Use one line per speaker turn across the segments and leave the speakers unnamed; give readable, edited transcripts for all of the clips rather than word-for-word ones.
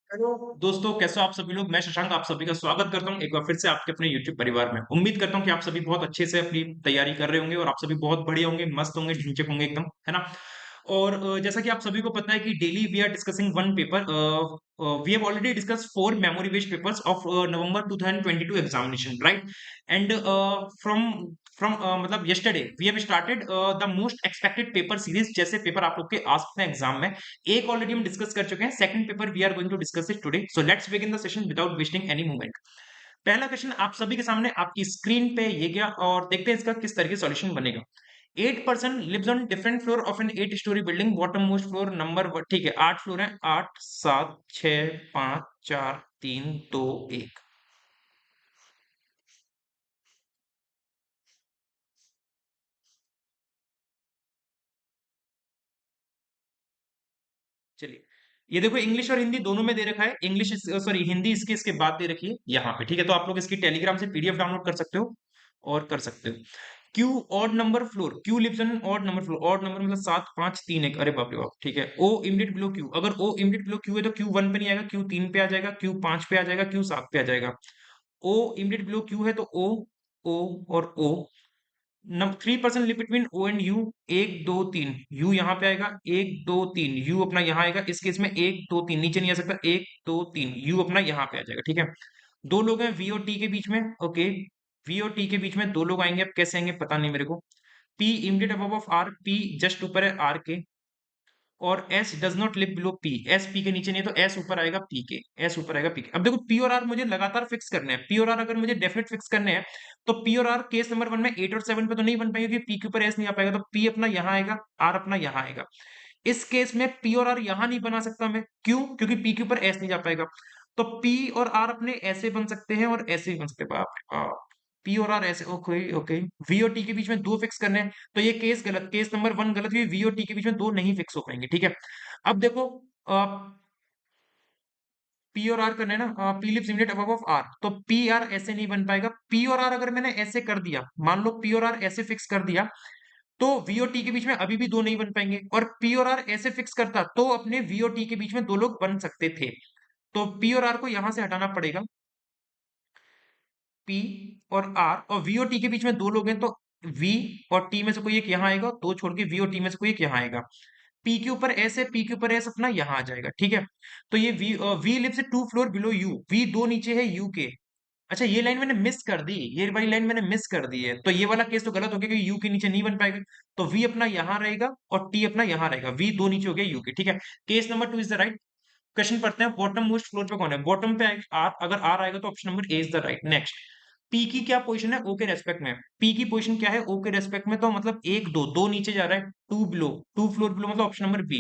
Hello दोस्तों, कैसे हो आप सभी लोग। मैं शशांक आप सभी का स्वागत करता हूं एक बार फिर से आपके अपने YouTube परिवार में। उम्मीद करता हूं कि आप सभी बहुत अच्छे से अपनी तैयारी कर रहे होंगे और आप सभी बहुत बढ़िया होंगे, मस्त होंगे, ढिंचैक होंगे एकदम, है ना। और जैसा कि आप सभी को पता है कि daily we are discussing one paper. We have already discuss 4 memory based papers of November 2022 examination, right? And from मतलब yesterday we have started the most expected paper series। जैसे पेपर आप लोग के आ सकते हैं एग्जाम में, एक ऑलरेडी हम डिस्कस कर चुके हैं, second paper we are going to discuss it today. So let's begin the session without wasting any moment. पहला क्वेश्चन आप सभी के सामने आपकी स्क्रीन पे ये गया और देखते हैं इसका किस तरह के सॉल्यूशन बनेगा। 8 person lives on different floor of an 8 storey building, bottom most floor number, ठीक है 8 फ्लोर है, 8 7 6 5 4 3 2 1। चलिए, ये देखो इंग्लिश और हिंदी दोनों में दे रखा है। इंग्लिश सॉरी हिंदी इसके इसके बाद दे रखी है यहाँ पे, ठीक है। तो आप लोग इसकी टेलीग्राम से पीडीएफ डाउनलोड कर सकते हो और कर सकते हो। Q odd number floor, Q lives in odd number floor, odd number मतलब 7 5 3 1, अरे बाप रे बाप, ठीक है। ओ इमिडिएट बिलो क्यू, अगर ओ इमिडिएट बिलो क्यू है तो क्यू 1 पे नहीं आएगा, क्यू 3 पे आ जाएगा, क्यू 5 पे आ जाएगा, क्यू 7 पे आ जाएगा। ओ इमिडिएट बिलो क्यू है तो ओ और O. 3 person live between O and U, 1 2 3, U यहाँ पे आएगा, 1 2 3, यू अपना यहाँ आएगा। इस केस में 1 2 3 नीचे नहीं आ सकता, 1 2 3 यू अपना यहाँ पे आ जाएगा, ठीक है। दो लोग हैं वी और टी के बीच में, ओके। वी और टी के बीच में दो लोग आएंगे, अब कैसे आएंगे पता नहीं मेरे को। P immediate above of R, P just ऊपर है आर के, और S does not live below P, S P के नीचे नहीं है तो एस ऊपर आएगा पी के, एस ऊपर आएगा पी के। अब देखो पी और आर मुझे लगातार फिक्स करने हैं, पी और आर अगर मुझे डेफिनेट फिक्स करने हैं तो पी और आर केस नंबर 1 में 8 और 7 पे तो नहीं बन पाएंगे क्योंकि पी के ऊपर एस नहीं आ पाएगा, तो पी अपना यहाँ आएगा, आर अपना यहाँ आएगा। इस केस में पी और आर यहाँ नहीं बना सकता मैं, क्यों? क्योंकि पी के ऊपर एस नहीं जा पाएगा। तो पी और आर अपने ऐसे बन सकते हैं और ऐसे ही बन सकते हैं, बाप रे बाप। पी और आर ऐसे, ओके ओके। वी और टी के बीच में दो फिक्स करने हैं तो ये केस गलत, केस नंबर 1 गलत हुई, वी और टी के बीच में दो नहीं फिक्स हो पाएंगे, ठीक है। अब देखो पी और आर करना है ना, P lives immediate above of R, तो पी आर ऐसे नहीं बन पाएगा। पी और आर अगर मैंने ऐसे कर दिया, मान लो पी और आर ऐसे फिक्स कर दिया, तो वी और टी के बीच में अभी भी दो नहीं बन पाएंगे। और पी और आर ऐसे फिक्स करता तो अपने वी और टी के बीच में दो लोग बन सकते थे। तो पी और आर को यहां से हटाना पड़ेगा, पी और आर, और वी और टी के बीच में दो लोग हैं तो वी और टी में से कोई एक यहाँ आएगा, दो छोड़ के वी और टी में से कोई एक यहाँ आएगा। पी के ऊपर एस है, पी के ऊपर एस अपना यहाँ आ जाएगा, ठीक है। तो ये V lives 2 floor below U, V दो नीचे है यू के। अच्छा ये लाइन मैंने मिस कर दी, ये वाली लाइन मैंने मिस कर दी है, तो ये वाला केस तो गलत हो गया क्योंकि यू के नीचे नहीं बन पाएगा। तो वी अपना यहाँ रहेगा और टी अपना यहाँ रहेगा, वी दो नीचे हो गया यू के, ठीक है। Case number 2 is the right. Question पढ़ते हैं, बॉटम मोस्ट फ्लोर पे कौन है? बॉटम पे आर, अगर आर आएगा तो option number A is the right. Next, P की क्या पोजीशन है ओ के रेस्पेक्ट में? पी की पोजीशन क्या है ओ के रेस्पेक्ट में? तो मतलब एक दो, दो नीचे जा रहा है, टू बिलो, 2 फ्लोर बिलो, मतलब option number B.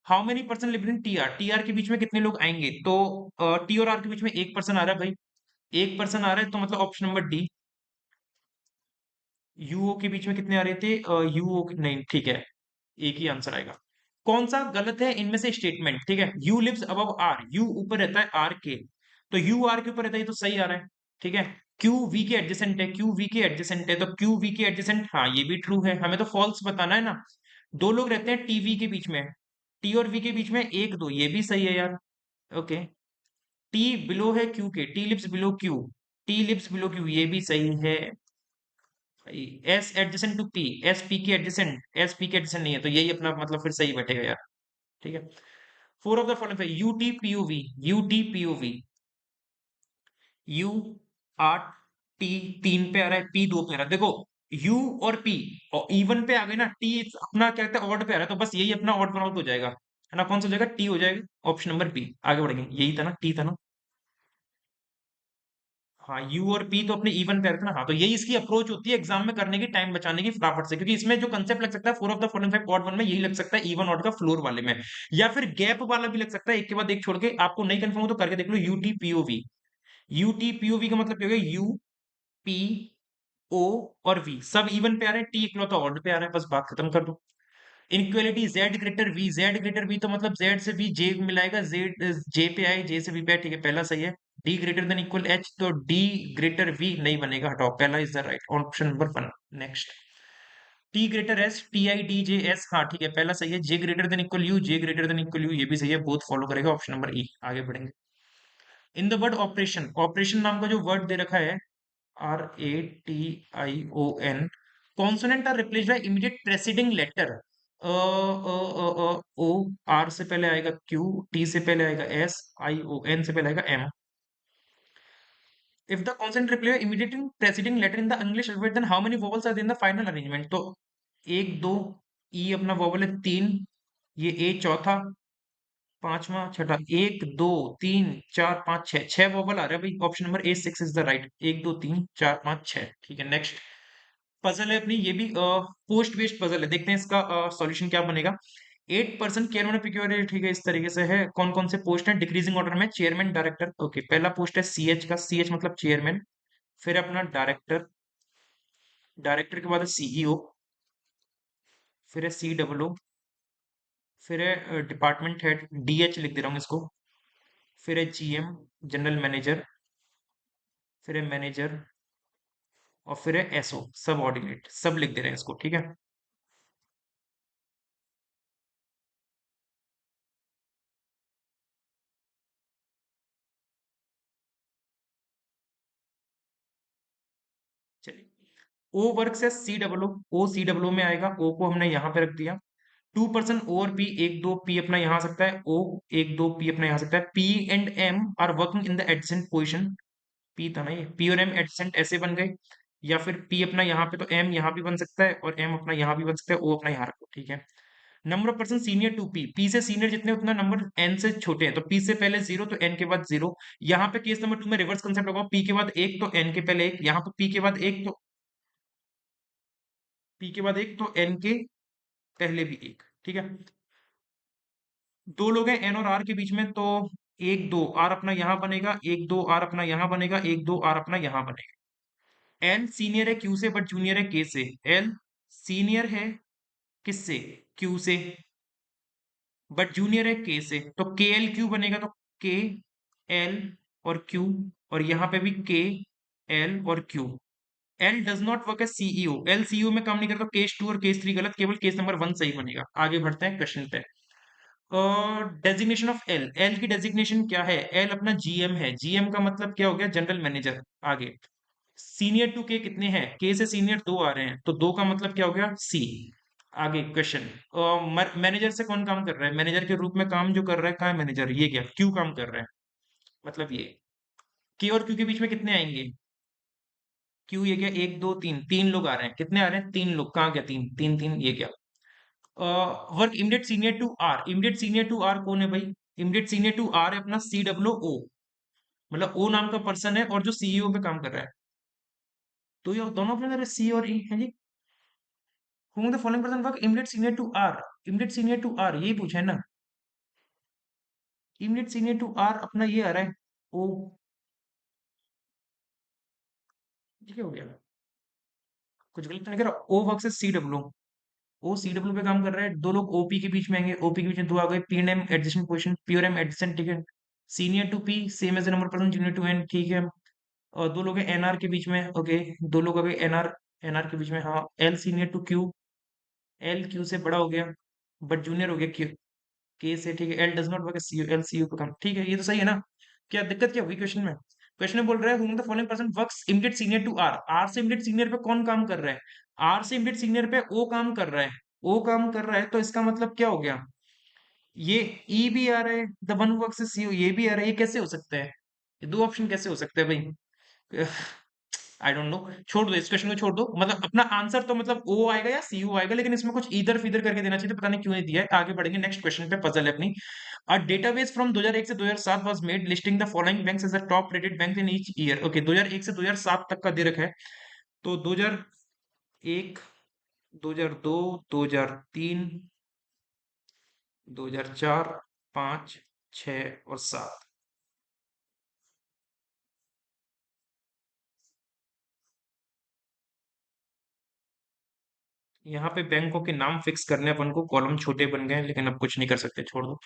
How many person live in T R, T R के बीच में कितने लोग आएंगे? तो टी और आर के बीच में एक पर्सन आ रहा है भाई, एक पर्सन आ रहा है तो मतलब ऑप्शन नंबर डी। यूओ के बीच में कितने आ रहे थे? यूओ नहीं, ठीक है, एक ही आंसर आएगा। कौन सा गलत है इनमें से स्टेटमेंट? ठीक है, U lives above R, U ऊपर रहता है आर के, तो यू आर के ऊपर रहता है, ये तो सही आ रहा है, ठीक है। क्यू वी के एडजेसेंट है, क्यू वी के एडजेसेंट है, तो क्यू वी के एडजेसेंट, हाँ ये भी ट्रू है, हमें तो फॉल्स बताना है ना। दो लोग रहते हैं टीवी के बीच में, टी और वी के बीच में एक दो, ये भी सही है यार, ओके। टी बिलो है क्यू के, T lives below Q, T lives below Q, ये भी सही है। S adjacent to P, S P के एडजेसेंट, एस पी के एडजेसेंट नहीं है, तो यही अपना मतलब फिर सही बैठेगा यार, ठीक है। Four of the following, U T P O V, U T P O V, U 8, T 3 पे आ रहा है, पी 2 पे आ रहा है। देखो यू और पी और इवन पे आ गए ना, टी अपना क्या कहते हैं ऑड पे आ रहा है, तो बस यही अपना ऑड वन आउट हो जाएगा, है ना। कौन सा हो जाएगा? टी हो जाएगा, ऑप्शन नंबर बी। आगे बढ़ेंगे, यही था ना, टी था ना। हाँ यू और पी तो अपने इवन पे आ रहे थे ना, हाँ तो यही इसकी अप्रोच होती है एग्जाम में करने की, टाइम बचाने की फटाफट से, क्योंकि इसमें जो कंसेप्ट लग सकता है four of the following five odd one में, यही लग सकता है इवन ऑड का फ्लोर वाले में, या फिर गैप वाला भी लग सकता है, एक के बाद एक छोड़ के। आपको नहीं कंफर्म हो तो करके देख लो, यूटीपीओवी, यूटीपीओवी का मतलब क्या होगा? यू पी ओ और वी सब इवन पे आ रहे हैं, टी इकलौता ऑड पे आ रहा है, बस बात खत्म कर दो। Inequality Z greater V, Z greater V तो मतलब जेड से वी जे मिलाएगा, जेड जे पे आए, जे से वी पे आए, ठीक है पहला सही है। D greater than equal H, तो डी ग्रेटर वी नहीं बनेगा, हटाओ, पहला is the right option number 1। Next, T greater S, T I D J S, हाँ ठीक है, पहला सही है। J greater than equal U, J greater than equal U, ये भी सही है, बोथ फॉलो करेगा, ऑप्शन नंबर ई। आगे बढ़ेंगे। In the word operation, operation नाम का जो वर्ड दे रखा है, R A T I O N, consonant are replaced by immediate preceding letter. O, R से पहले आएगा क्यू, टी से पहले आएगा एस, आई ओ एन से पहले आएगा M. If the consonant replace immediate preceding letter in the English alphabet, then how many vowels are in the final arrangement? तो एक दो, ई अपना वोवेल है तीन, ये ए चौथा, पांचवा, छठा, एक दो तीन चार पांच छह, छह वोवल आ रहा है भाई, option number A six is the right. एक दो तीन चार पांच छह, ठीक है। नेक्स्ट पजल है अपनी, ये भी पोस्ट बेस्ड पजल है, देखते हैं इसका सॉल्यूशन क्या बनेगा। 8% केयर मैंने पिक्योर, ठीक है, इस तरीके से है। कौन कौन से पोस्ट है डिक्रीजिंग ऑर्डर में? चेयरमैन, डायरेक्टर, ओके, पहला पोस्ट है सी एच का, सी एच मतलब चेयरमैन, फिर अपना डायरेक्टर, डायरेक्टर के बाद है सीईओ, फिर है सी डब्ल्यू, फिर है डिपार्टमेंट हेड, डीएच लिख दे रहा हूँ इसको, फिर है जीएम, जनरल मैनेजर, फिर है मैनेजर, और फिर है एसओ, सब ऑर्डिनेट, सब लिख दे रहे हैं इसको, ठीक है। चलिए, ओ वर्क से सी डब्ल्यू, ओ सी डब्ल्यू में आएगा, ओ को हमने यहाँ पे रख दिया। 2% ओ और पी, एक दो पी अपना यहाँ आ सकता है, ओ एक दो पी अपना यहाँ आ सकता है। P and M are working in the adjacent position, P था ना ये, पी और एम एडजेंट ऐसे बन गए। या फिर पी अपना यहाँ पे, तो एम यहाँ भी बन सकता है, और एम अपना यहाँ भी बन सकता है, ओ अपना यहाँ रखो, ठीक है। Number of person senior to P, P से सीनियर जितने उतना नंबर एन से छोटे हैं, तो पी से पहले जीरो तो एन के बाद जीरो। यहाँ पे केस नंबर टू में रिवर्स कंसेप्ट होगा, पी के बाद एक तो एन के पहले एक, यहाँ पे पी के बाद एक तो पी के बाद एक तो एन के पहले भी एक, ठीक है। दो लोग हैं एन और आर के बीच में, तो एक दो आर अपना यहाँ बनेगा, एक दो आर अपना यहाँ बनेगा, एक दो आर अपना यहाँ बनेगा। एल सीनियर है क्यू से बट जूनियर है के से, एल सीनियर है किससे? क्यू से, बट जूनियर है के से, तो के एल क्यू बनेगा, तो के एल और क्यू, और यहाँ पे भी के एल और Q. L does not work as CEO, L CEO में काम नहीं करता, केस टू और केस थ्री गलत, केवल केस नंबर वन सही बनेगा। आगे बढ़ते हैं क्वेश्चन पे। डेजिग्नेशन ऑफ एल, एल की डेजिग्नेशन क्या है? एल अपना जीएम है, जीएम का मतलब क्या हो गया? General manager. आगे सीनियर टू के कितने हैं? के से सीनियर दो आ रहे हैं, तो दो का मतलब क्या हो गया? सी। आगे क्वेश्चन, मैनेजर से कौन काम कर रहा है? मैनेजर के रूप में काम जो कर रहा है, कहाँ है मैनेजर? ये क्या, क्यू काम कर रहा है, मतलब ये। के और क्यू के बीच में कितने आएंगे? क्यू, ये क्या, एक दो तीन, तीन लोग आ रहे हैं, कितने आ रहे हैं? तीन लोग, कहाँ, क्या तीन तीन तीन, ये क्या। Work immediate senior to R, immediate senior to R कौन है भाई? इमीडिएट सीनियर टू आर है अपना सी डब्ल्यू ओ, मतलब ओ नाम का पर्सन है, और जो सीईओ पे काम कर रहा है। तो ये दोनों अपने सी और ई है जी। Whom the following person work immediate senior to R, immediate senior to R, यही पूछा है ना। इमीडिएट सीनियर टू आर अपना ये आ रहा है ओ, ये क्या हो गया? कुछ गलत तो नहीं कर रहा? ओ वर्क से सी डब्ल्यू, ओ सी डब्ल्यू पे काम कर रहा है, दो लोग ओपी के बीच में आएंगे, ओपी के बीच में दो आ गए, P and M adjacent position, P और एम एडजेसेंट, ठीक है। Senior to P same as number person, junior to N, ठीक है। और दो लोग हैं एनआर के बीच में, ओके, दो लोग आ गए एनआर, एनआर के बीच में, हाँ। L senior to Q, L Q से बड़ा हो गया, बट जूनियर हो गया क्यू के से, ठीक है। L does not work C L C U पे काम, ठीक है, ये तो सही है ना। क्या दिक्कत क्या हुई क्वेश्चन में? क्वेश्चन में बोल रहा है whom the following person works immediate senior to R, R से इमीडिएट सीनियर पे कौन काम कर रहा है? आर से इमीडिएट सीनियर पे ओ काम कर रहा है, ओ काम कर रहा है, तो इसका मतलब क्या हो गया? ये ई भी आ रहा है, द वन वर्क्स सी ये भी आ रहा है, ये कैसे हो सकता है? ये दो ऑप्शन कैसे हो सकते हैं भाई? आई डोंट नो, छोड़ दो इस क्वेश्चन को, छोड़ दो, मतलब अपना आंसर तो मतलब ओ आएगा या सी यू आएगा, लेकिन इसमें कुछ इधर फिधर करके देना चाहिए, तो पता नहीं क्यों नहीं दिया है। आगे बढ़ेंगे, नेक्स्ट क्वेश्चन पे पजल है अपनी। अ डेटाबेस फ्रॉम 2001 से 2007 was made listing the following banks as the top rated bank in each year, okay, 2001 से 2007 तक का दे रखा है, तो 2001, 2002, 2003, 2004, 5, 6 और 7। यहाँ पे बैंकों के नाम फिक्स करने अपन को, कॉलम छोटे बन गए हैं, लेकिन अब कुछ नहीं कर सकते, छोड़ दो।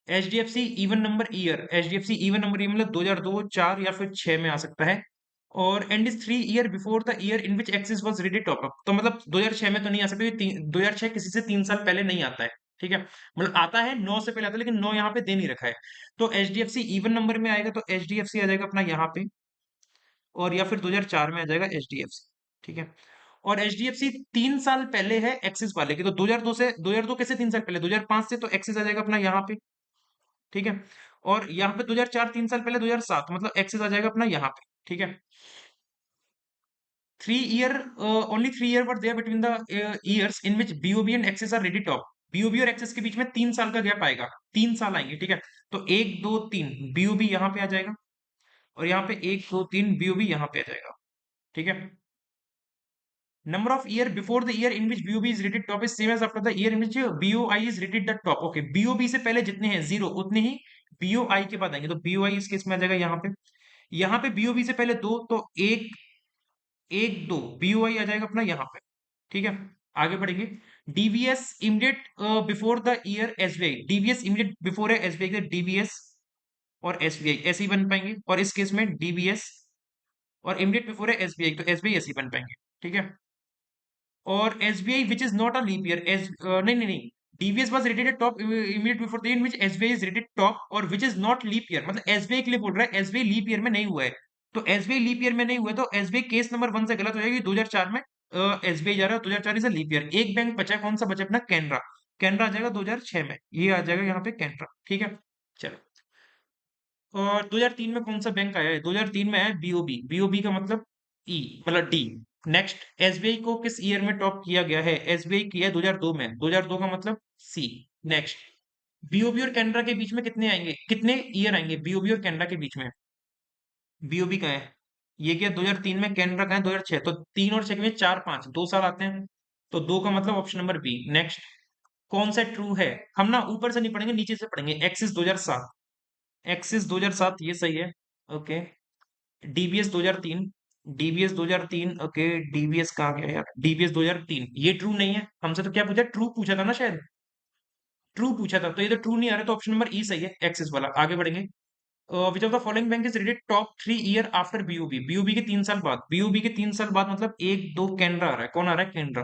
H D F C even number year, H D F C even number year मतलब 2002, 4 या फिर 6 में आ सकता है। और and is 3 year before the year in which axis was ready top up. तो मतलब 2006 में तो नहीं आ सकते, 2006 किसी से 3 साल पहले नहीं आता है। ठीक है, मतलब आता है 9 से पहले आता है, लेकिन 9 यहाँ पे दे नहीं रखा है। तो H D F C even number में आएगा, तो एच डी एफ सी आ जाएगा अपना यहाँ पे, और या फिर 2004 में आ जाएगा एच डी एफ सी। ठीक है, और एच डी एफ सी 3 साल पहले है एक्सिस वाले की, तो 2002 से 2002 कैसे 3 साल पहले, 2005 से, तो एक्सिस आ जाएगा अपना यहाँ पे। ठीक है, और यहाँ पे 2004 3 साल पहले 2007, मतलब एक्सिस आ जाएगा अपना यहाँ पे। ठीक है, 3 year, only 3 year were there between the years in which BOB and Axis are ready top. BOB और एक्सिस के बीच में 3 साल का गैप आएगा, 3 साल आएंगे। ठीक है, तो 1 2 3 बीओबी यहाँ पे आ जाएगा, और यहाँ पे 1 2 3 बीओबी यहाँ पे आ जाएगा। ठीक है, number of year before the year in which BOB is rated top is same as after the year in which BOI is rated the top. Okay, BOB से पहले जितने हैं 0, उतने ही बीओआई के बाद आएंगे, तो बीओआई इस केस में आ जाएगा यहाँ पे। यहाँ पे बीओबी से पहले 2, तो 1 1 2 बीओआई आ जाएगा अपना यहाँ पे। ठीक है, आगे बढ़ेंगे। DVS immediate before the year SBI, DVS immediate before है एसबीआई के, डीवीएस और एसबीआई ऐसे ही बन पाएंगे, और इस केस में डीवीएस और इमीडिएट बिफोर है एसबीआई, तो एसबीआई ऐसे ही बन पाएंगे। ठीक है, और SBI which is not a leap year, एस नहीं नहीं नहीं, DVS was rated at top immediate before the in which SBI is rated top, और which is not leap year, मतलब एसबीआई के लिए बोल रहा है, एसबीआई लीप ईयर में नहीं हुआ है। तो एसबीआई लीप ईयर में नहीं हुआ है, तो एसबीआई केस नंबर 1 से गलत हो जाएगी। 2004 में एसबीआई जा रहा है, 2004 इज अ लीप ईयर। एक बैंक बचा है, कौन सा बचा अपना, कैनरा। कैनरा आ जाएगा 2006 में, ये आ जाएगा यहाँ पे कैनरा। ठीक है, चलो। और 2003 में कौन सा बैंक आया है, 2003 में आया है बीओबी। बीओबी का मतलब ई, मतलब डी। नेक्स्ट, एसबीआई को किस ईयर में टॉप किया गया है, एसबीआई किया है 2002 में, 2002 का मतलब सी। नेक्स्ट, बीओबी और कैनरा के बीच में कितने आएंगे, कितने ईयर आएंगे बीओबी और कैनरा के बीच में। बीओबी का है, ये क्या 2003 में, कैनरा का है 2006, तो 3 और 6 में 4 5 2 साल आते हैं, तो 2 का मतलब ऑप्शन नंबर बी। नेक्स्ट, कौन सा ट्रू है, हम ना ऊपर से नहीं पढ़ेंगे, नीचे से पढ़ेंगे। एक्सिस 2007, एक्सिस 2007 ये सही है। Okay, DBS 2003, DBS 2003, okay, DBS कहाँ गया यार, डीबीएस 2003 ये ट्रू नहीं है। हमसे तो क्या पूछा, ट्रू पूछा था ना शायद, ट्रू पूछा था, तो ये तो ट्रू नहीं आ रहा, तो ऑप्शन नंबर ई सही है, एक्सिस वाला। आगे बढ़ेंगे। विच of the following bank is rated top 3 year after BOB, BOB के 3 साल बाद, बीओबी के 3 साल बाद मतलब 1 2 कैनरा आ रहा है, कौन आ रहा है, कैनरा।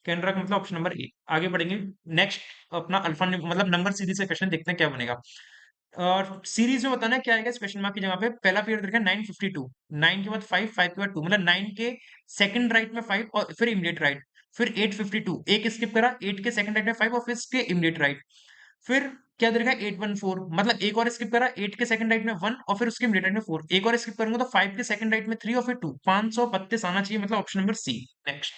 कैनरा का मतलब ऑप्शन नंबर ए। आगे बढ़ेंगे। नेक्स्ट, अपना अल्फा मतलब नंबर सीरीज से क्वेश्चन देखते हैं क्या बनेगा। और सीरीज में बताना है क्या आएगा इस क्वेश्चन मार्क की जगह पे। पहला पीरियड देखा 952, 9 के बाद 5, 5 के बाद 2, मतलब 9 के सेकंड राइट में 5 और फिर इमीडिएट राइट। फिर 852, एक स्किप करा, 8 के सेकंड राइट में 5 और फिर इसके इमीडिएट राइट। फिर क्या देखा 814, मतलब एक और स्किप करा, 8 के सेकंड राइट में 1 और फिर उसके इमीडिएट राइट में 4, एक और स्किप करूंगा तो 5 के सेकंड राइट में 3 और फिर 2, 532 आना चाहिए, मतलब ऑप्शन नंबर सी। नेक्स्ट,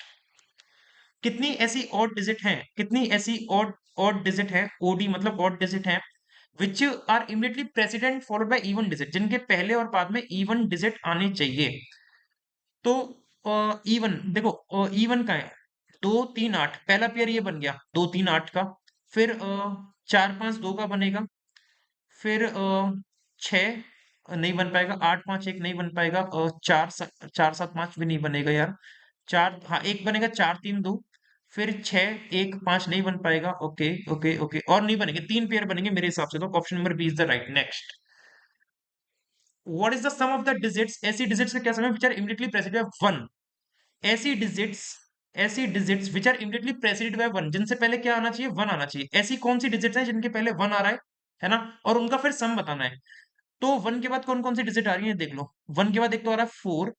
कितनी ऐसी ऑड डिजिट हैं, कितनी ऐसी ऑड ऑड डिजिट है, ओडी मतलब ऑड डिजिट है, which are immediately preceded followed by even digit, जिनके पहले और बाद में इवन डिजिट आने चाहिए। तो इवन देखो, इवन का है 2 3 8, पहला पेयर ये बन गया 2 3 8 का। फिर 4 5 2 का बनेगा। फिर 6 नहीं बन पाएगा, 8 5 1 नहीं बन पाएगा, 4 7 5 भी नहीं बनेगा यार। चार, हाँ एक बनेगा, 4 3 2। फिर 6 1 5 नहीं बन पाएगा। ओके ओके ओके, और नहीं बनेंगे, 3 पेयर बनेंगे मेरे हिसाब से, तो option number B is the right. Next, what is the sum of the digits, ऐसी डिजिट्स का क्या सम है which are immediately preceded by 1। ऐसी डिजिट्स, ऐसी digits which are immediately preceded by 1, जिनसे पहले क्या आना चाहिए, 1 आना चाहिए। ऐसी कौन सी डिजिट्स हैं जिनके पहले 1 आ रहा है ना, और उनका फिर सम बताना है। तो 1 के बाद कौन कौन सी डिजिट आ रही है देख लो। 1 के बाद एक तो आ रहा है 4,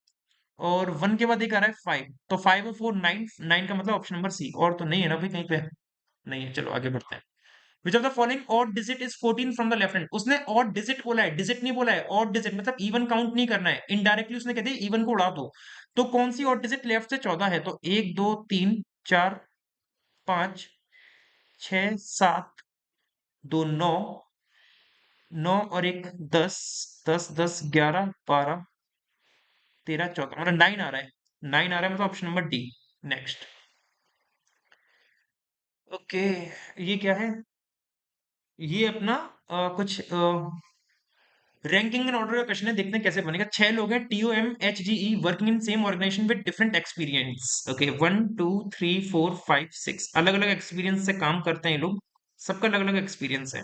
और 1 के बाद एक आ रहा है 5, तो 5 और 4 9, 9 का मतलब ऑप्शन नंबर सी। और तो नहीं है ना भाई कहीं पे, नहीं है। चलो आगे बढ़ते हैं। विच of the following odd digit is 14 from the left hand, उसने ऑड डिजिट बोला है, डिजिट नहीं बोला है, ऑड डिजिट मतलब इवन काउंट नहीं करना है, इनडायरेक्टली उसने कह दिया इवन को उड़ा दो। तो कौन सी ऑड डिजिट लेफ्ट से 14 है, तो 1 2 3 4 5 6 7 2 9, 9 और एक 10, 10 10 11 12 13 14, मतलब 9 आ रहा है, 9 आ रहा है, मतलब option number D. Next, okay, ये क्या है, ये अपना कुछ रैंकिंग एंड ऑर्डर का क्वेश्चन है, देखते हैं कैसे बनेगा। 6 लोग हैं, TOMHGE, working in same organisation with different experience. Okay, 1 2 3 4 5 6 अलग अलग एक्सपीरियंस से काम करते हैं ये लोग, सबका अलग अलग एक्सपीरियंस है।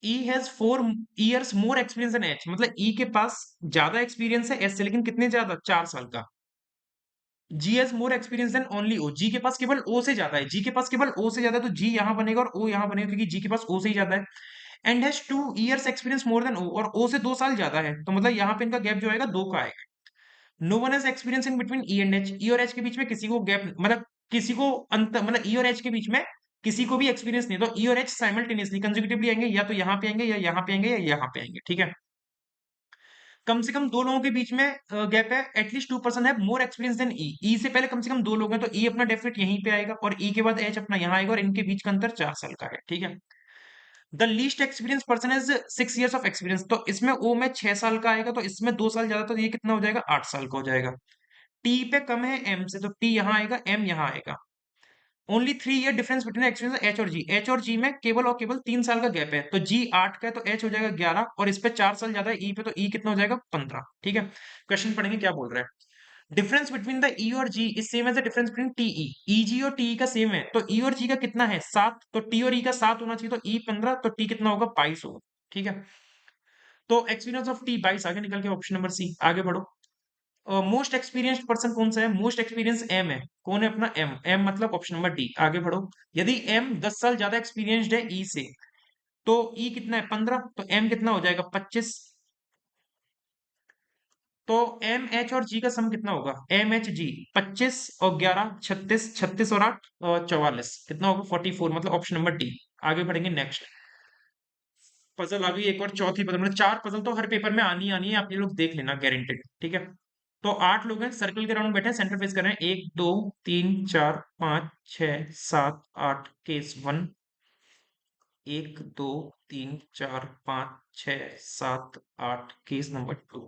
E has 4 years more experience than H, मतलब ई के पास ज्यादा एक्सपीरियंस है एच से, लेकिन कितने ज्यादा, 4 साल का। G has more experience than only O, G के पास केवल ओ से ज्यादा है, जी के पास केवल ओ से ज्यादा है, तो जी यहां बनेगा और ओ यहां बनेगा, क्योंकि जी के पास ओ से ही ज्यादा है। And has 2 years experience more than O, और ओ से 2 साल ज्यादा है, तो मतलब यहाँ पे इनका गैप जो आएगा 2 का आएगा। No one has experience in between E and H, E और एच के बीच में किसी को गैप, मतलब किसी को अंतर, मतलब ई और एच के बीच में किसी को भी एक्सपीरियंस नहीं, तो ई और एच साइमल्टेनियसली कंसेक्यूटिवली आएंगे, या तो यहाँ पे आएंगे या यहाँ पे आएंगे या यहाँ पे आएंगे, ठीक है। कम से कम दो लोगों के बीच में गैप है, एटलीस्ट 2 पर्सन है मोर एक्सपीरियंस देन ई, ई से पहले कम से कम दो लोग हैं, तो ई अपना डेफिनेट यहीं पे आएगा, और ई के बाद एच अपना यहाँ आएगा, और इनके बीच का अंतर 4 साल का है, ठीक है। The least experience person is 6 years of experience, तो इसमें ओ में 6 साल का आएगा, तो इसमें 2 साल ज्यादा, तो ये कितना हो जाएगा, 8 साल का हो जाएगा। टी पे कम है एम से, तो टी यहाँ आएगा, एम यहाँ आएगा। Only 3 year difference between experience H और जी, एच और जी में केवल और केवल 3 साल का गैप है, तो जी 8 का है, तो एच हो जाएगा 11, और इस पे 4 साल ज्यादा है ई पे, तो ई कितना हो जाएगा, 15, ठीक है। क्वेश्चन पढ़ेंगे क्या बोल रहा है। डिफरेंस बिटवीन द ई और G is same as the difference between T E, E G और टीई का सेम है, तो ई और जी का कितना है, 7, तो टी और ई का 7 होना चाहिए, तो ई 15, तो टी कितना होगा, 22 होगा, ठीक है। तो एक्सपीरियंस ऑफ टी 22 आगे निकल के ऑप्शन नंबर सी, आगे बढ़ो। मोस्ट एक्सपीरियंस्ड पर्सन कौन सा है, मोस्ट एक्सपीरियंस एम है, कौन है अपना एम, एम मतलब ऑप्शन नंबर डी, आगे बढ़ो। यदि एम 10 साल ज्यादा एक्सपीरियंस्ड है ई से, तो ई कितना है, 15, तो एम कितना हो जाएगा, 25, तो एम एच और जी का सम कितना होगा, एम एच जी, 25 और 11, 36, 36 और 8 44, कितना होगा, 44, मतलब ऑप्शन नंबर डी। आगे बढ़ेंगे नेक्स्ट पजल, अभी एक और चौथी पजल, मतलब 4 पजल तो हर पेपर में आनी है, आप ये लोग देख लेना गारंटेड, ठीक है। तो 8 लोग हैं, सर्कल के राउंड बैठे हैं, सेंटर फेस कर रहे हैं, 1 2 3 4 5 6 7 8, केस 1, 1 2 3 4 5 6 7 8, केस नंबर 2,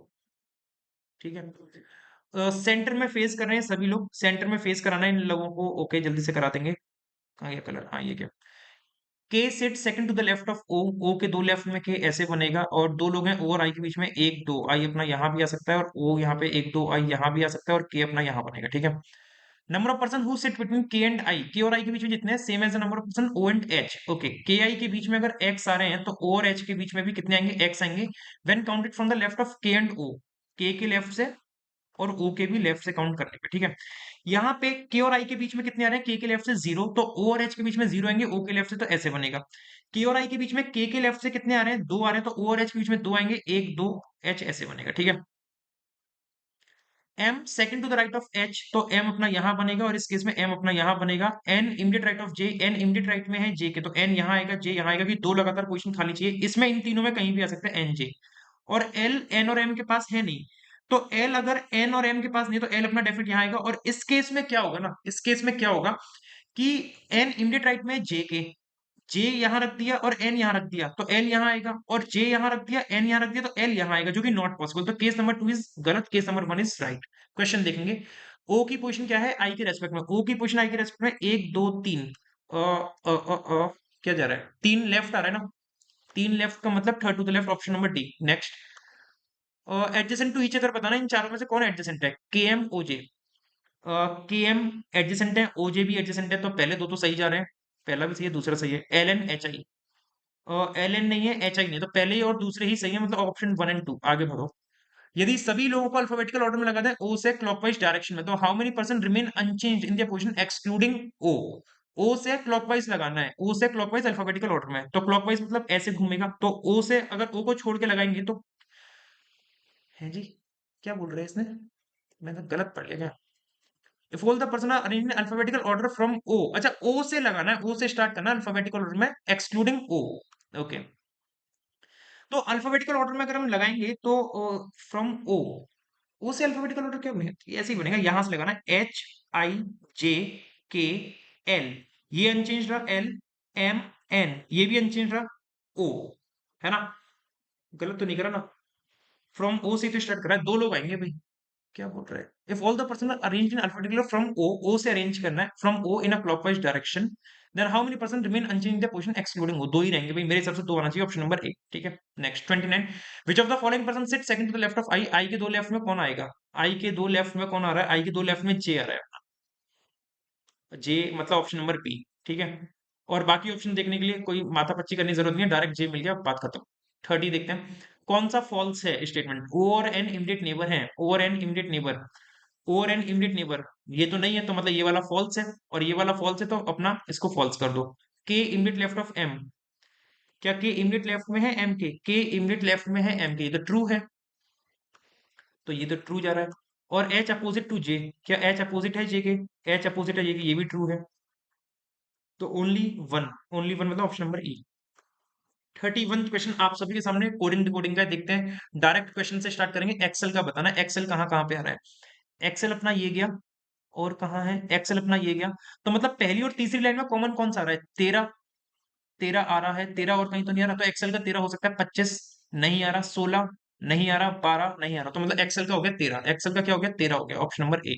ठीक है। सेंटर में फेस कर रहे हैं सभी लोग, सेंटर में फेस कराना है इन लोगों को, ओके जल्दी से करा देंगे। कहाँ ये कलर, हाँ ये क्या, K sit second to the left of O, O के दो लेफ्ट में के ऐसे बनेगा, और दो लोग हैं ओ और आई के बीच में, 1 2 आई अपना यहाँ भी आ सकता है, और ओ यहाँ पे 1 2 आई यहाँ भी आ सकता है, और के अपना यहाँ बनेगा, ठीक है। Number of person who sit between K and I, K और आई के बीच में जितने हैं same as the number of person O and H, okay. K I के बीच में अगर एक्स आ रहे हैं, तो ओ और एच के बीच में भी कितने आएंगे, एक्स आएंगे, when counted from the left of के एंड ओ, के लेफ्ट से और ओ के भी लेफ्ट से काउंट करने पे, ठीक है। यहाँ पे के और आई के बीच में कितने आ रहे हैं, के लेफ्ट से 0, तो ओ और एच के बीच में 0 आएंगे, ओ के लेफ्ट से, तो ऐसे बनेगा। के और आई के बीच में के लेफ्ट से कितने आ रहे हैं, 2 आ रहे हैं, तो ओ और एच के बीच में 2 आएंगे, 1 2 एच ऐसे बनेगा, ठीक है। M second to the right of H, तो एम अपना यहाँ बनेगा, और इस केस में एम अपना यहाँ बनेगा। An immediate right of J, an immediate right में है जे के, तो एन यहाँ आएगा, जे यहाँ आएगा, कि दो लगातार पोजीशन खाली चाहिए, इसमें इन तीनों में कहीं भी आ सकता है एन जे। और एल एन और एम के पास है नहीं, तो एल अगर एन और एम के पास नहीं, तो एल अपना डेफिनेट यहाँ आएगा, और इस केस में क्या होगा ना, इस केस में क्या होगा कि एन इमीडिएट राइट में जे के, जे यहां रख दिया और एन यहां रख दिया, तो एल यहां आएगा, और जे यहां रख दिया, एन यहां रख दिया, तो एल यहां आएगा, जो कि नॉट पॉसिबल, तो केस नंबर 2 इज गलत, case number 1 is right. Question देखेंगे, ओ की पोजीशन क्या है आई के रेस्पेक्ट में, ओ की पोजीशन आई के रेस्पेक्ट में 1 2 3, क्या जा रहा है, 3 लेफ्ट आ रहा है ना, 3 लेफ्ट का मतलब third to the left, option number D next. Adjacent to each other बताना, इन चारों में से कौन एडजेसेंट है, के एम ओ जे, के एम एडजेसेंट है, ओजे भी एडजेसेंट है, तो पहले दो तो सही जा रहे हैं, पहला भी सही है दूसरा सही है। L N H I, L N नहीं है, एच आई नहीं, तो पहले ही और दूसरे ही सही है, मतलब ऑप्शन 1 एंड 2, आगे बढ़ो। यदि सभी लोगों को अल्फाबेटिकल ऑर्डर में लगा दें ओ से क्लॉकवाइज डायरेक्शन में, तो how many percent remain unchange in their position excluding O, O से क्लॉकवाइज लगाना है, ओ से क्लॉकवाइज अल्फाबेटिकल ऑर्डर में, तो क्लॉकवाइज मतलब ऐसे घूमेगा, तो ओ से अगर ओ को छोड़ के लगाएंगे तो, है जी, क्या बोल रहे हैं इसने, मैंने गलत पढ़ लिया क्या। If all the person are arranged in alphabetical order from O, अच्छा ओ से लगाना है, ओ से स्टार्ट करना है अल्फाबेटिकल ऑर्डर में एक्सक्लूडिंग ओ, ओके। तो अल्फाबेटिकल ऑर्डर में अगर हम लगाएंगे तो फ्रॉम ओ, ओ से अल्फाबेटिकल ऑर्डर क्या बनेगा, ऐसे ही बनेगा, यहां से लगाना है एच आई जे के एल, ये अनचेंज रहा, एल एम एन ये भी अनचेंज रहा, ओ, है ना, गलत तो नहीं करा ना, फ्रॉम ओ से तो स्टार्ट करा है, दो लोग आएंगे भाई, क्या बोल रहा है। If all the person arrange in alphabetical from O, O से अरेंज करना है from O in a clockwise direction, then how many person remain unchange in the position excluding O, दो ही रहेंगे भाई, मेरे हिसाब से दो आना चाहिए, ऑप्शन नंबर ए, ठीक है। Next 29, which of the following person sit second to the left of I, I के दो लेफ्ट में कौन आएगा, आई के दो लेफ्ट में कौन आ रहा है, आई के दो लेफ्ट में जे आ रहा है, जे मतलब ऑप्शन नंबर बी, ठीक है। और बाकी ऑप्शन देखने के लिए कोई माथापच्ची करने की जरूरत नहीं है, डायरेक्ट जे मिल गया, बात खत्म। 30 देखते हैं, कौन सा फॉल्स है statement? Over an immediate neighbour है, over an immediate neighbour, over an immediate neighbour, ये तो नहीं है, तो मतलब ये वाला फॉल्स है, और ये वाला फॉल्स है, तो अपना इसको फॉल्स कर दो। के इमीडिएट लेफ्ट ऑफ एम, क्या के इमीडिएट लेफ्ट में है एम के इमीडिएट लेफ्ट में है एम के, ये तो ट्रू है, तो ये तो ट्रू जा रहा है। और एच अपोजिट टू जे, क्या एच अपोजिट है जे के? एच अपोजिट है जे के, ये भी ट्रू है, तो ओनली वन, ओनली वन मतलब ऑप्शन नंबर ई। 31 क्वेश्चन आप सभी के सामने कोडिंग कोडिंग का है, देखते हैं। डायरेक्ट क्वेश्चन से स्टार्ट करेंगे, एक्सेल का बताना, एक्सेल कहाँ कहाँ पे आ रहा है। एक्सेल अपना ये गया, और कहाँ है एक्सेल अपना ये गया, तो मतलब पहली और तीसरी लाइन में कॉमन कौन सा आ रहा है? 13, 13 आ रहा है, 13 और कहीं तो नहीं आ रहा, तो एक्सेल का 13 हो सकता है, 25 नहीं आ रहा, 16 नहीं आ रहा, 12 नहीं आ रहा, तो मतलब एक्सेल का हो गया 13, एक्सेल का क्या हो गया? 13 हो गया, option number A.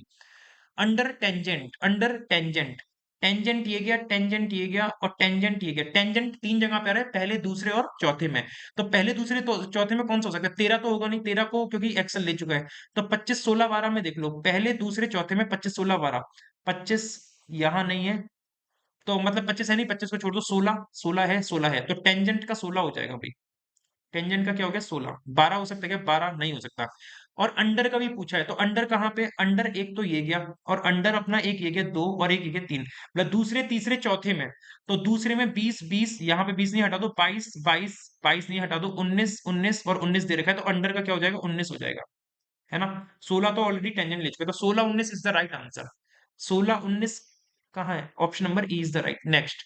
Under tangent, under tangent, tangent ये गया, टेंजेंट ये गया, और टेंजेंट ये गया। टेंजेंट तीन जगह पे आ रहा है, पहले दूसरे और चौथे में, तो पहले दूसरे तो चौथे में कौन सा हो सकता है? 13 तो होगा नहीं, 13 को क्योंकि एक्सेल ले चुका है, तो 25 16 12 में देख लो, पहले दूसरे चौथे में 25 16 12, 25 यहाँ नहीं है, तो मतलब 25 है नहीं, 25 को छोड़ दो, 16 16 है, 16 है, तो टेंजेंट का 16 हो जाएगा भाई। टेंजेंट का क्या हो गया? 16। 12 हो सकता है क्या? 12 नहीं हो सकता। और अंडर का भी पूछा है, तो अंडर कहाँ पे? अंडर एक तो ये गया, और अंडर अपना एक ये गया 2, और एक ये गया 3, मतलब दूसरे तीसरे चौथे में, तो दूसरे में 20 20, यहाँ पे 20 नहीं हटा दो, 22 22 22 नहीं हटा दो, 19 19 और 19 दे रखा है, तो अंडर का क्या हो जाएगा? 19 हो जाएगा, है ना। 16 तो ऑलरेडी टेंजेंट ले चुके, तो 16 19 इज द राइट आंसर। 16 19 कहाँ है? Option number E is the right. Next,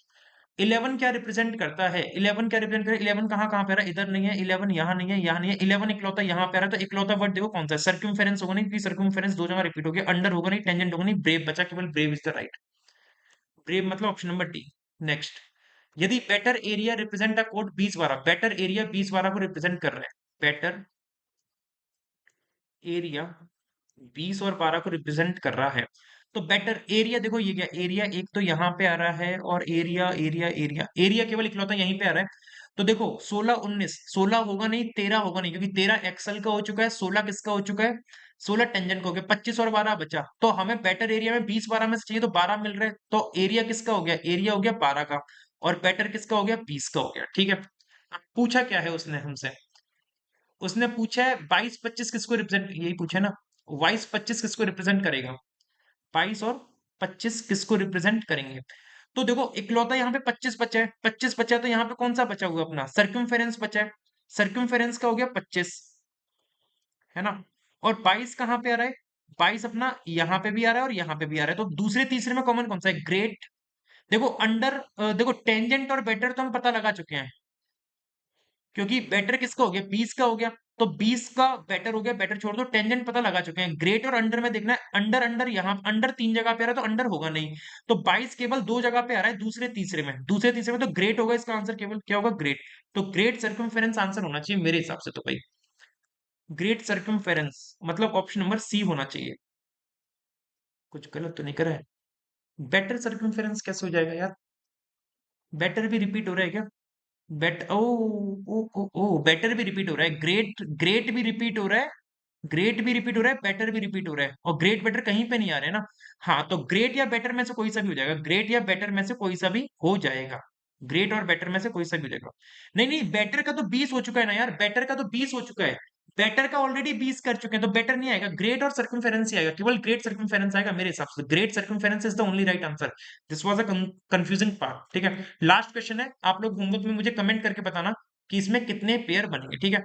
11 क्या रिप्रेजेंट करता है? 11 क्या रिप्रेजेंट करे? 11 कहाँ कहाँ पे आ रहा है? इधर नहीं है 11, यहाँ नहीं है, यहाँ नहीं है, 11 इकलौता यहाँ पे आ रहा है, तो इकलौता वर्ड देखो कौन सा है? सर्क्यूमफेरेंस होगा नहीं, क्योंकि सर्क्यूमफेरेंस दो जगह रिपीट हो गया, अंडर होगा नहीं, टेंजेंट होगा नहीं, ब्रेव बचा केवल, brave is the right, brave मतलब ऑप्शन नंबर डी। नेक्स्ट, यदि better area represent a code 20 12, better area 20 12 को रिप्रेजेंट कर रहा है, बेटर एरिया 20 और 12 को रिप्रेजेंट कर रहा है, तो बेटर एरिया देखो ये क्या, एरिया एक तो यहाँ पे आ रहा है, और एरिया एरिया एरिया एरिया केवल इकलौता यहीं पे आ रहा है, तो देखो 16 19, 16 होगा नहीं, 13 होगा नहीं, क्योंकि 13 एक्सल का हो चुका है, 16 किसका हो चुका है? 16 टेंजेंट का हो गया, 25 और 12 बचा, तो हमें बेटर एरिया में 20 12 में से चाहिए, तो 12 मिल रहा है, तो एरिया किसका हो गया? एरिया हो गया 12 का, और बेटर किसका हो गया? 20 का हो गया, ठीक है। अब पूछा क्या है उसने हमसे? उसने पूछा है 22 25 किसको रिप्रेजेंट, यही पूछा है ना, 22 25 किसको रिप्रेजेंट करेगा? 22 और 25 किसको रिप्रेजेंट करेंगे? तो देखो इकलौता यहाँ पे 25 बचा है, 25 बचा है, तो यहाँ पे कौन सा बचा हुआ? अपना सर्कमफेरेंस बचा है, सर्कमफेरेंस का हो गया 25, है ना। और 22 कहाँ पे आ रहा है? 22 अपना यहाँ पे भी आ रहा है, और यहाँ पे भी आ रहा है, तो दूसरे तीसरे में कॉमन कौन सा है? ग्रेट। देखो अंडर, देखो टेंजेंट और बेटर तो हम पता लगा चुके हैं, क्योंकि बेटर किसका हो गया? 20 का हो गया, तो 20 का बेटर हो गया, बेटर छोड़ दो, टेंजेंट पता लगा चुके हैं। ग्रेट और अंडर में देखना है, अंडर अंडर यहाँ अंडर तीन जगह पे आ रहा है, तो अंडर होगा नहीं, तो 22 केवल दो जगह पे आ रहा है, दूसरे तीसरे में, दूसरे तीसरे में, तो ग्रेट होगा इसका आंसर, केवल क्या होगा? ग्रेट। तो ग्रेट सर्कमफेरेंस आंसर होना चाहिए मेरे हिसाब से, तो भाई ग्रेट सर्कमफेरेंस मतलब ऑप्शन नंबर सी होना चाहिए। कुछ गलत तो नहीं करा है? बेटर सर्कमफेरेंस कैसे हो जाएगा यार? बेटर भी रिपीट हो रहा है क्या? बेट ओ ओ ओ ओ बेटर भी रिपीट हो रहा है, ग्रेट ग्रेट भी रिपीट हो रहा है, ग्रेट भी रिपीट हो रहा है, बेटर भी रिपीट हो रहा है, और ग्रेट बेटर कहीं पे नहीं आ रहे ना। हाँ, तो ग्रेट या बेटर में से कोई सा भी हो जाएगा, ग्रेट या बेटर में से कोई सा भी हो जाएगा, ग्रेट और बेटर में से कोई सा भी हो जाएगा। नहीं नहीं, बेटर का तो 20 हो चुका है ना यार, बेटर का तो 20 हो चुका है, बेटर का ऑलरेडी 20 कर चुके हैं, तो बेटर नहीं आएगा, ग्रेट और सर्कमफेरेंस ही आएगा, केवल ग्रेट सर्कमफेरेंस आएगा मेरे हिसाब से, great circumference is the only right answer. This was a confusing part, ठीक है। लास्ट क्वेश्चन है, आप लोग होमवर्क में मुझे कमेंट करके बताना कि इसमें कितने पेयर बनेंगे, ठीक है।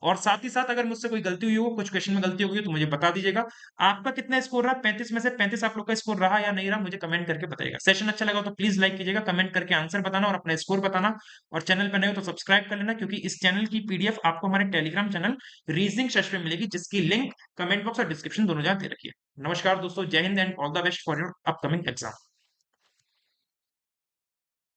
और साथ ही साथ अगर मुझसे कोई गलती हुई हो, कुछ क्वेश्चन में गलती हो गई, तो मुझे बता दीजिएगा। आपका कितना स्कोर रहा? 35 में से 35 आप लोग का स्कोर रहा या नहीं रहा, मुझे कमेंट करके बताइएगा। सेशन अच्छा लगा तो प्लीज लाइक कीजिएगा, कमेंट करके आंसर बताना और अपना स्कोर बताना, और चैनल पर नए हो तो सब्सक्राइब कर लेना, क्योंकि इस चैनल की पीडीएफ आपको हमारे टेलीग्राम चैनल रीजनिंग सेश में मिलेगी, जिसकी लिंक कमेंट बॉक्स और डिस्क्रिप्शन दोनों जगह दे रखी है। नमस्कार दोस्तों, जय Hind and all the best for your upcoming exam.